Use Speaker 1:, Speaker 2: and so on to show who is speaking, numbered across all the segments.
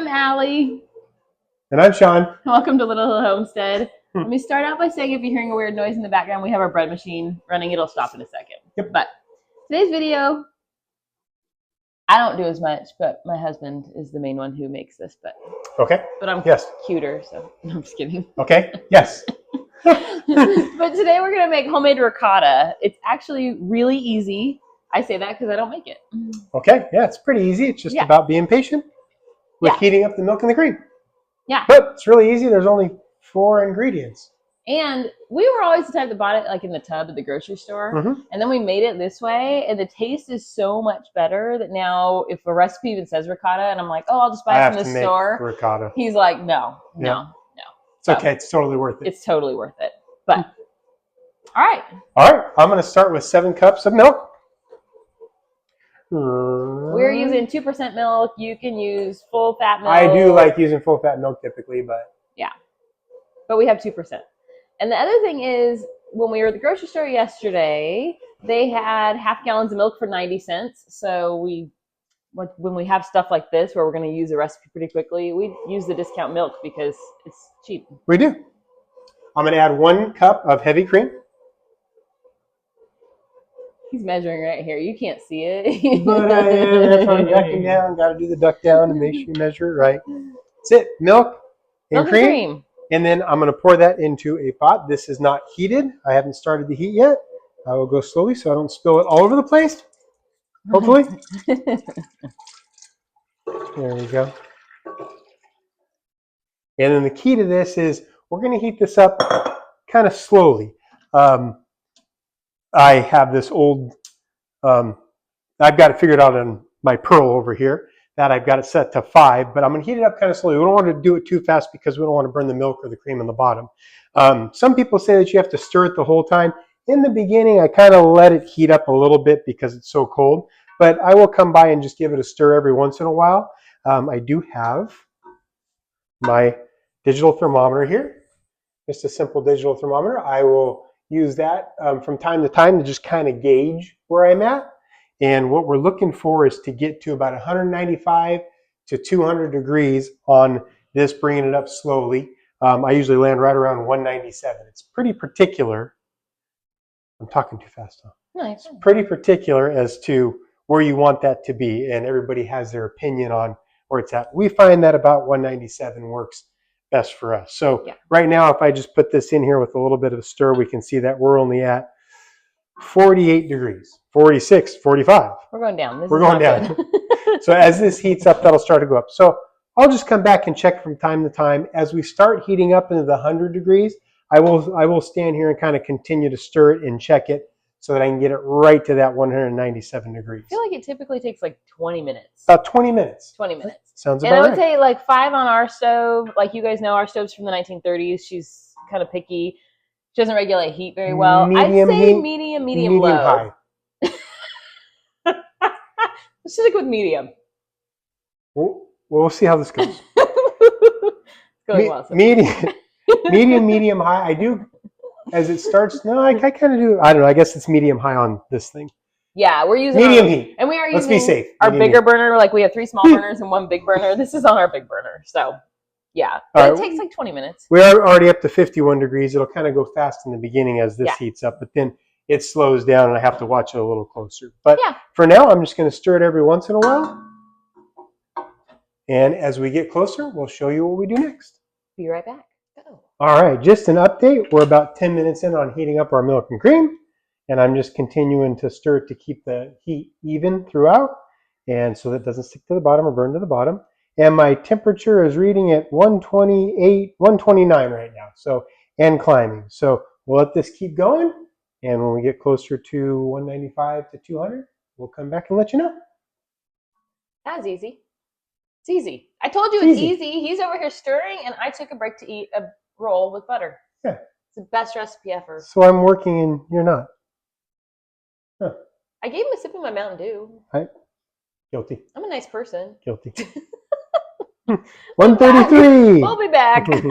Speaker 1: I'm Ali.
Speaker 2: And I'm Shawn.
Speaker 1: Welcome to Little Hill Homestead. Let me start out by saying if you're hearing a weird noise in the background, we have our bread machine running. It'll stop in a second.
Speaker 2: Yep.
Speaker 1: But today's video, I don't do as much, but my husband is the main one who makes this. But I'm cuter, so I'm just kidding.
Speaker 2: Okay. Yes.
Speaker 1: But today we're going to make homemade ricotta. It's actually really easy. I say that because I don't make it.
Speaker 2: Okay. Yeah, it's pretty easy. It's just about being patient with heating up the milk and the cream.
Speaker 1: Yeah.
Speaker 2: But it's really easy. There's only 4 ingredients.
Speaker 1: And we were always the type that bought it like in the tub at the grocery store.
Speaker 2: Mm-hmm.
Speaker 1: And then we made it this way. And the taste is so much better that now if a recipe even says ricotta and I'm like, oh, I'll just buy it from the store.
Speaker 2: Ricotta.
Speaker 1: He's like, no.
Speaker 2: It's okay. It's totally worth it.
Speaker 1: It's totally worth it. But, all right.
Speaker 2: I'm going to start with 7 cups of milk.
Speaker 1: We're using 2% milk. You can use full fat milk.
Speaker 2: I do like using full fat milk typically, but
Speaker 1: we have 2%. And the other thing is, when we were at the grocery store yesterday, they had half gallons of milk for 90 cents. So when we have stuff like this where we're going to use a recipe pretty quickly, we use the discount milk because it's cheap.
Speaker 2: We do. I'm going to add 1 cup of heavy cream.
Speaker 1: He's measuring right here. You can't see it.
Speaker 2: But I am. That's why I'm ducking down. Got to do the duck down and make sure you measure it right. That's it. Milk and cream. And then I'm going to pour that into a pot. This is not heated. I haven't started the heat yet. I will go slowly so I don't spill it all over the place. Hopefully. There we go. And then the key to this is we're going to heat this up kind of slowly. I have this old, I've got it figured out on my Pearl over here that I've got it set to 5, but I'm going to heat it up kind of slowly. We don't want to do it too fast because we don't want to burn the milk or the cream on the bottom. Some people say that you have to stir it the whole time. In the beginning, I kind of let it heat up a little bit because it's so cold, but I will come by and just give it a stir every once in a while. I do have my digital thermometer here, just a simple digital thermometer. I will use that from time to time to just kind of gauge where I'm at. And what we're looking for is to get to about 195 to 200 degrees on this, bringing it up slowly. I usually land right around 197. It's pretty particular. I'm talking too fast, huh?
Speaker 1: No,
Speaker 2: it's pretty particular as to where you want that to be, and everybody has their opinion on where it's at. We find that about 197 works best for us. So right now, if I just put this in here with a little bit of a stir, we can see that we're only at 48 degrees, 46, 45.
Speaker 1: We're going down.
Speaker 2: We're going down. So as this heats up, that'll start to go up. So I'll just come back and check from time to time. As we start heating up into the 100 degrees, I will stand here and kind of continue to stir it and check it so that I can get it right to that 197 degrees.
Speaker 1: I feel like it typically takes like 20 minutes.
Speaker 2: About 20 minutes.
Speaker 1: 20 minutes.
Speaker 2: Sounds about right.
Speaker 1: And I would say like 5 on our stove. Like you guys know, our stove's from the 1930s. She's kind of picky. She doesn't regulate heat very well.
Speaker 2: Medium
Speaker 1: I'd say
Speaker 2: heat,
Speaker 1: medium low.
Speaker 2: High.
Speaker 1: Let's stick with medium.
Speaker 2: We'll see how this goes.
Speaker 1: Going well. So.
Speaker 2: Medium high. I do, as it starts, no, I kind of do, I don't know, I guess it's medium high on this thing.
Speaker 1: Yeah, we're using
Speaker 2: medium heat.
Speaker 1: And we are
Speaker 2: Let's
Speaker 1: using
Speaker 2: be safe.
Speaker 1: Our bigger burner. Like we have 3 small burners and 1 big burner. This is on our big burner. So yeah, but it takes like 20 minutes.
Speaker 2: We're already up to 51 degrees. It'll kind of go fast in the beginning as this heats up, but then it slows down and I have to watch it a little closer. But for now, I'm just going to stir it every once in a while. And as we get closer, we'll show you what we do next.
Speaker 1: Be right back. Go.
Speaker 2: All right, just an update. We're about 10 minutes in on heating up our milk and cream. And I'm just continuing to stir it to keep the heat even throughout. And so that it doesn't stick to the bottom or burn to the bottom. And my temperature is reading at 128, 129 right now. So, and climbing. So we'll let this keep going. And when we get closer to 195 to 200, we'll come back and let you know.
Speaker 1: That was easy. It's easy. I told you it's easy. He's over here stirring, and I took a break to eat a roll with butter.
Speaker 2: Yeah.
Speaker 1: It's the best recipe ever.
Speaker 2: So I'm working and you're not. Huh.
Speaker 1: I gave him a sip of my Mountain Dew.
Speaker 2: Guilty.
Speaker 1: I'm a nice person.
Speaker 2: Guilty. 133.
Speaker 1: We'll be back. Okay.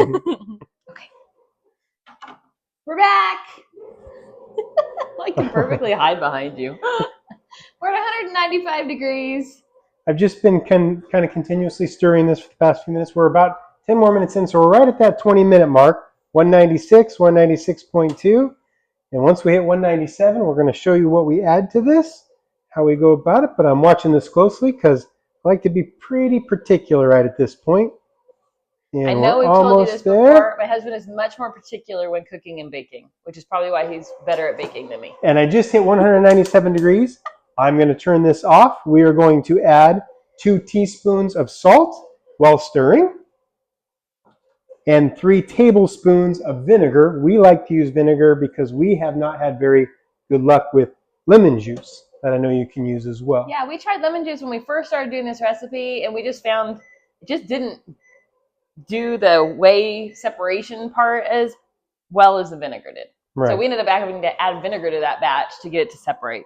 Speaker 1: We're back. I can perfectly hide behind you. We're at 195 degrees.
Speaker 2: I've just been kind of continuously stirring this for the past few minutes. We're about 10 more minutes in, so we're right at that 20-minute mark. 196, 196.2. And once we hit 197, we're going to show you what we add to this, how we go about it. But I'm watching this closely because I like to be pretty particular right at this point. And
Speaker 1: I know we've told you this before. My husband is much more particular when cooking and baking, which is probably why he's better at baking than me.
Speaker 2: And I just hit 197 degrees. I'm going to turn this off. We are going to add 2 teaspoons of salt while stirring and 3 tablespoons of vinegar. We like to use vinegar because we have not had very good luck with lemon juice that I know you can use as well.
Speaker 1: Yeah, we tried lemon juice when we first started doing this recipe, and we just found it just didn't do the whey separation part as well as the vinegar did. Right. So we ended up having to add vinegar to that batch to get it to separate.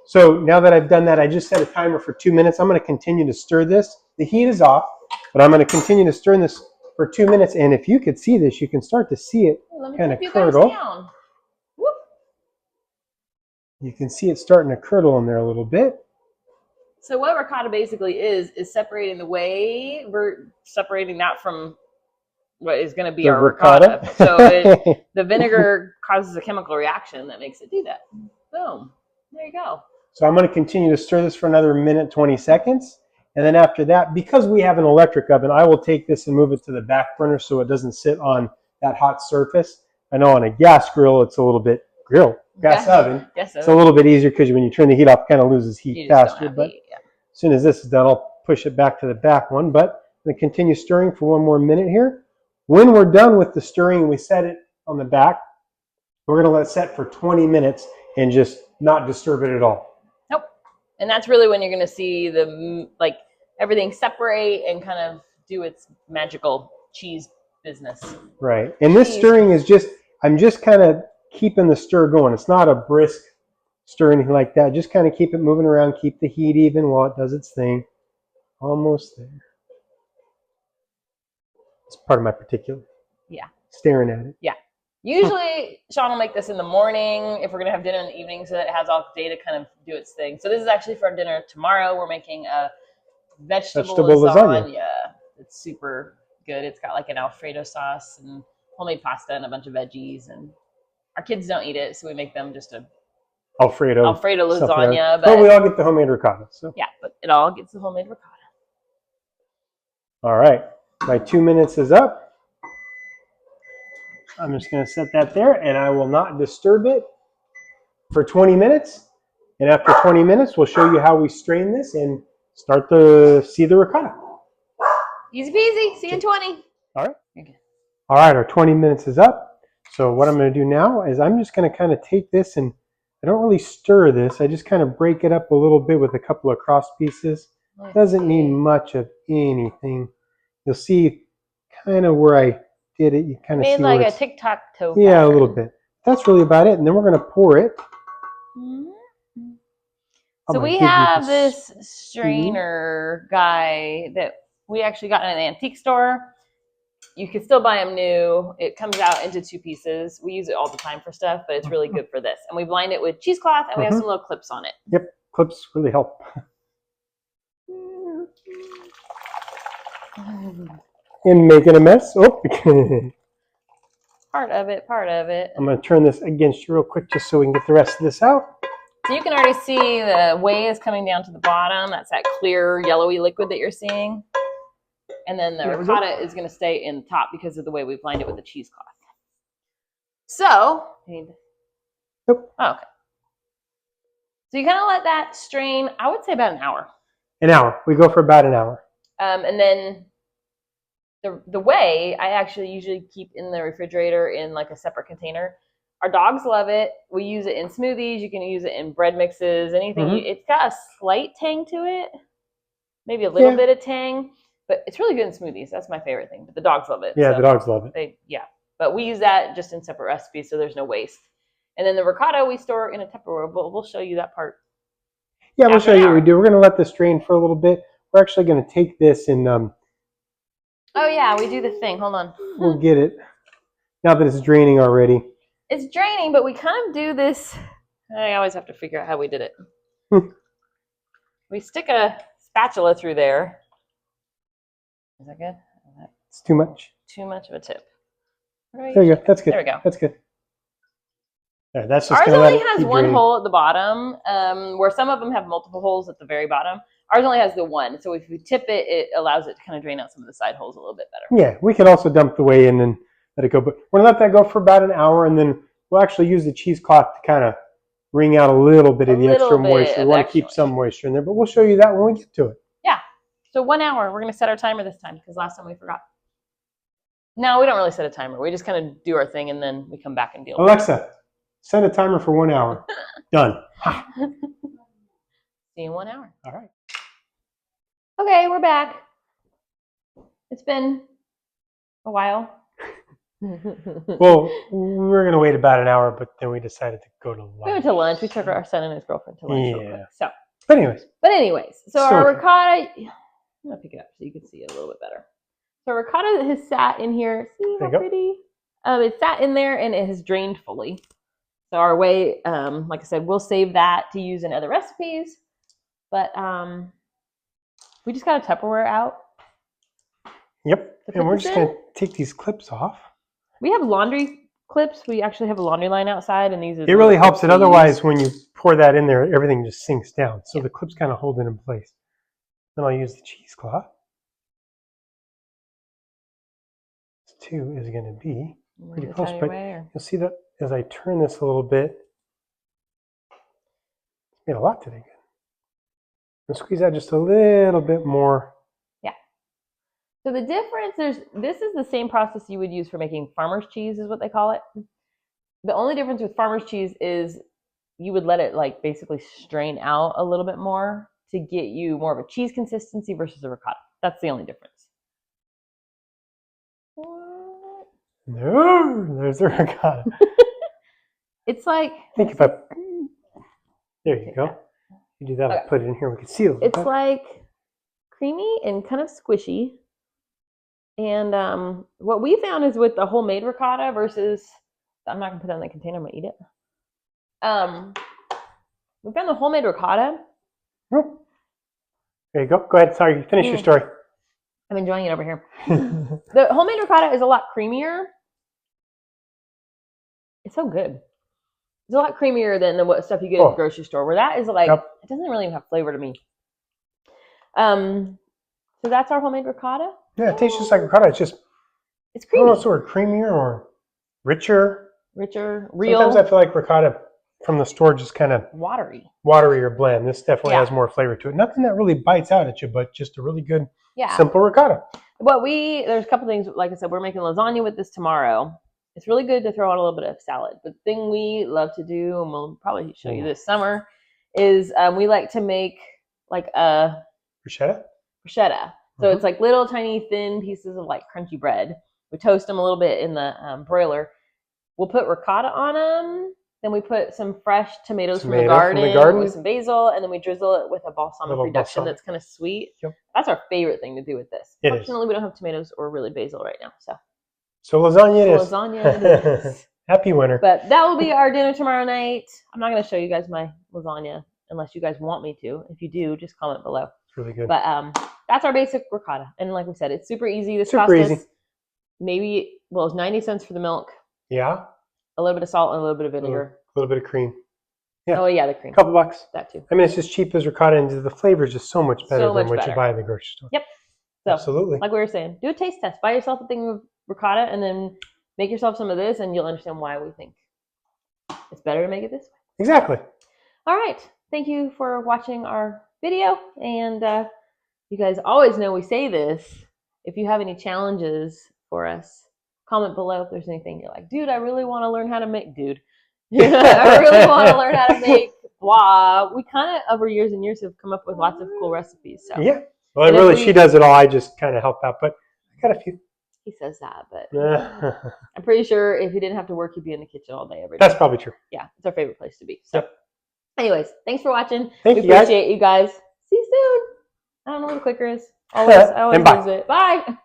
Speaker 1: So
Speaker 2: now that I've done that, I just set a timer for 2 minutes. I'm going to continue to stir this. The heat is off, but I'm going to continue to stir this for 2 minutes. And if you could see this, you can start to see it kind of curdle. You can see it starting to curdle in there a little bit.
Speaker 1: So what ricotta basically is separating the whey. We're separating that from what is going to be our ricotta. So the vinegar causes a chemical reaction that makes it do that. Boom. There you go.
Speaker 2: So I'm going to continue to stir this for another minute, 20 seconds. And then after that, because we have an electric oven, I will take this and move it to the back burner so it doesn't sit on that hot surface. I know on a gas grill, it's a little bit gas oven. It's a little bit easier because when you turn the heat off, it kind of loses heat faster. But as soon as this is done, I'll push it back to the back one. But I'm going to continue stirring for 1 more minute here. When we're done with the stirring and we set it on the back, we're going to let it set for 20 minutes and just not disturb it at all.
Speaker 1: Nope. And that's really when you're going to see the everything separate and kind of do its magical cheese business.
Speaker 2: Right. And this stirring is I'm just kind of keeping the stir going. It's not a brisk stir or anything like that. Just kind of keep it moving around, keep the heat even while it does its thing. Almost there. It's part of my particular.
Speaker 1: Yeah.
Speaker 2: Staring at it.
Speaker 1: Yeah. Usually, Shawn will make this in the morning if we're going to have dinner in the evening so that it has all day to kind of do its thing. So this is actually for our dinner tomorrow. We're making a vegetable lasagna. It's super good. It's got like an Alfredo sauce and homemade pasta and a bunch of veggies. And our kids don't eat it, so we make them just a Alfredo lasagna.
Speaker 2: But we all get the homemade ricotta. So.
Speaker 1: Yeah, but it all gets the homemade ricotta.
Speaker 2: All right. My 2 minutes is up. I'm just going to set that there, and I will not disturb it for 20 minutes. And after 20 minutes, we'll show you how we strain this and start to see the ricotta.
Speaker 1: Easy peasy. See you in 20.
Speaker 2: All right. Okay. All right, our 20 minutes is up. So what I'm going to do now is I'm just going to kind of take this, and I don't really stir this. I just kind of break it up a little bit with a couple of cross pieces. It doesn't need much of anything. You'll see kind of where I did it. You kind of see
Speaker 1: like a tic-tac-toe.
Speaker 2: Yeah, pattern. A little bit. That's really about it. And then we're going to pour it.
Speaker 1: Mm-hmm. So we have this strainer guy that we actually got in an antique store. You can still buy them new. It comes out into 2 pieces. We use it all the time for stuff, but it's really good for this. And we've lined it with cheesecloth, and we have some little clips on it.
Speaker 2: Yep, clips really help. And making a mess. Oh.
Speaker 1: Part of it.
Speaker 2: I'm going to turn this against you real quick just so we can get the rest of this out.
Speaker 1: So you can already see the whey is coming down to the bottom. That's that clear yellowy liquid that you're seeing. And then the ricotta is going to stay in the top because of the way we've lined it with the cheesecloth. So,
Speaker 2: nope.
Speaker 1: Oh, okay. So you kind of let that strain, I would say about an hour.
Speaker 2: An hour. We go for about an hour.
Speaker 1: And then the whey, I actually usually keep in the refrigerator in like a separate container. Our dogs love it. We use it in smoothies. You can use it in bread mixes, anything. It's got a slight tang to it. Maybe a little bit of tang. But it's really good in smoothies. That's my favorite thing. But the dogs love it.
Speaker 2: Yeah, so the dogs love it.
Speaker 1: But we use that just in separate recipes, so there's no waste. And then the ricotta we store in a Tupperware, but we'll show you that part.
Speaker 2: Yeah, we'll show you what we do. We're going to let this drain for a little bit. We're actually going to take this and...
Speaker 1: oh, yeah, we do the thing. Hold on.
Speaker 2: We'll get it. Now that it's draining already.
Speaker 1: It's draining, but we kind of do this... I always have to figure out how we did it. We stick a spatula through there. Is that good?
Speaker 2: It's too much.
Speaker 1: Too much of a tip.
Speaker 2: There you go. That's good.
Speaker 1: There we go.
Speaker 2: That's good. There, that's just
Speaker 1: Ours
Speaker 2: gonna
Speaker 1: only
Speaker 2: let it
Speaker 1: has
Speaker 2: keep
Speaker 1: one
Speaker 2: draining.
Speaker 1: hole at the bottom, where some of them have multiple holes at the very bottom. Ours only has the one, so if you tip it, it allows it to kind of drain out some of the side holes a little bit better.
Speaker 2: Yeah, we could also dump the whey in and let it go, but we're gonna let that go for about an hour, and then we'll actually use the cheesecloth to kind of wring out a little bit of the extra moisture. We want to keep some moisture in there, but we'll show you that when we get to it.
Speaker 1: Yeah. So 1 hour. We're gonna set our timer this time because last time we forgot. No, we don't really set a timer. We just kind of do our thing and then we come back and deal with it.
Speaker 2: Alexa, set a timer for 1 hour. Done.
Speaker 1: See you in 1 hour.
Speaker 2: All right.
Speaker 1: Okay, we're back. It's been a while.
Speaker 2: Well, we were going to wait about an hour, but then we decided to go to lunch.
Speaker 1: We went to lunch. We took our son and his girlfriend to lunch real quick. So,
Speaker 2: But anyways.
Speaker 1: so our ricotta, I'm going to pick it up so you can see it a little bit better. So ricotta has sat in here. See how pretty? It sat in there and it has drained fully. So our whey, like I said, we'll save that to use in other recipes. But we just got a Tupperware out.
Speaker 2: Yep. And we're just going to take these clips off.
Speaker 1: We have laundry clips. We actually have a laundry line outside, and these are.
Speaker 2: It really helps it. Otherwise, when you pour that in there, everything just sinks down. So the clips kind of hold it in place. Then I'll use the cheesecloth. This too is going to be pretty close, but you'll see that as I turn this a little bit, it's made a lot today. I'll squeeze out just a little bit more.
Speaker 1: Yeah. So the difference, this is the same process you would use for making farmer's cheese, is what they call it. The only difference with farmer's cheese is you would let it like basically strain out a little bit more to get you more of a cheese consistency versus a ricotta. That's the only difference. What?
Speaker 2: No, there's the ricotta.
Speaker 1: It's like.
Speaker 2: Think if I. There you go. You do that, I'll put it in here. We can see it.
Speaker 1: It's like creamy and kind of squishy. And what we found is with the homemade ricotta versus, I'm not gonna put that in the container. I'm gonna eat it. We found the homemade ricotta.
Speaker 2: There you go. Go ahead. Sorry, finish your story.
Speaker 1: I'm enjoying it over here. The homemade ricotta is a lot creamier. It's so good. It's a lot creamier than what stuff you get at the grocery store. Where that is like, it doesn't really even have flavor to me. So that's our homemade ricotta.
Speaker 2: Yeah, it tastes just like ricotta. It's creamy. I don't know if it's sort of creamier or richer.
Speaker 1: Richer, real.
Speaker 2: Sometimes I feel like ricotta from the store just kind of
Speaker 1: watery
Speaker 2: or bland. This definitely has more flavor to it. Nothing that really bites out at you, but just a really good, simple ricotta.
Speaker 1: There's a couple things. Like I said, we're making lasagna with this tomorrow. It's really good to throw out a little bit of salad. But the thing we love to do, and we'll probably show you this summer, is we like to make like a
Speaker 2: bruschetta.
Speaker 1: So it's like little tiny thin pieces of like crunchy bread. We toast them a little bit in the broiler. We'll put ricotta on them. Then we put some fresh tomatoes from the garden with some basil, and then we drizzle it with a balsamic reduction that's kind of sweet.
Speaker 2: Yep.
Speaker 1: That's our favorite thing to do with this. Fortunately, we don't have tomatoes or really basil right now.
Speaker 2: So lasagna it is.
Speaker 1: Lasagna it is.
Speaker 2: Happy winter.
Speaker 1: But that will be our dinner tomorrow night. I'm not going to show you guys my lasagna unless you guys want me to. If you do, just comment below.
Speaker 2: It's really good.
Speaker 1: But that's our basic ricotta. And like we said, it's super easy. This cost us maybe, it's 90 cents for the milk.
Speaker 2: Yeah.
Speaker 1: A little bit of salt and a little bit of vinegar.
Speaker 2: A little bit of cream. Yeah.
Speaker 1: Oh, yeah, the cream.
Speaker 2: A couple bucks.
Speaker 1: That too.
Speaker 2: I mean, it's just cheap as ricotta, and the flavor is just so much better than what you buy in the grocery store.
Speaker 1: Yep. So,
Speaker 2: absolutely.
Speaker 1: Like we were saying, do a taste test. Buy yourself a thing of ricotta and then make yourself some of this, and you'll understand why we think it's better to make it this way.
Speaker 2: Exactly.
Speaker 1: All right. Thank you for watching our video. And you guys always know we say this. If you have any challenges for us, comment below if there's anything you're like, dude, I really want to learn how to make, I really want to learn how to make blah. We kind of, over years and years, have come up with lots of cool recipes. So
Speaker 2: yeah. Well, really, she does it all. I just kind of help out. But I got a few.
Speaker 1: He says that, but I'm pretty sure if he didn't have to work, he'd be in the kitchen all day, every day.
Speaker 2: That's probably true.
Speaker 1: Yeah, it's our favorite place to be. So, anyways, thanks for watching.
Speaker 2: We
Speaker 1: appreciate you guys. See you soon. I don't know where the clicker is. I always lose it. Bye.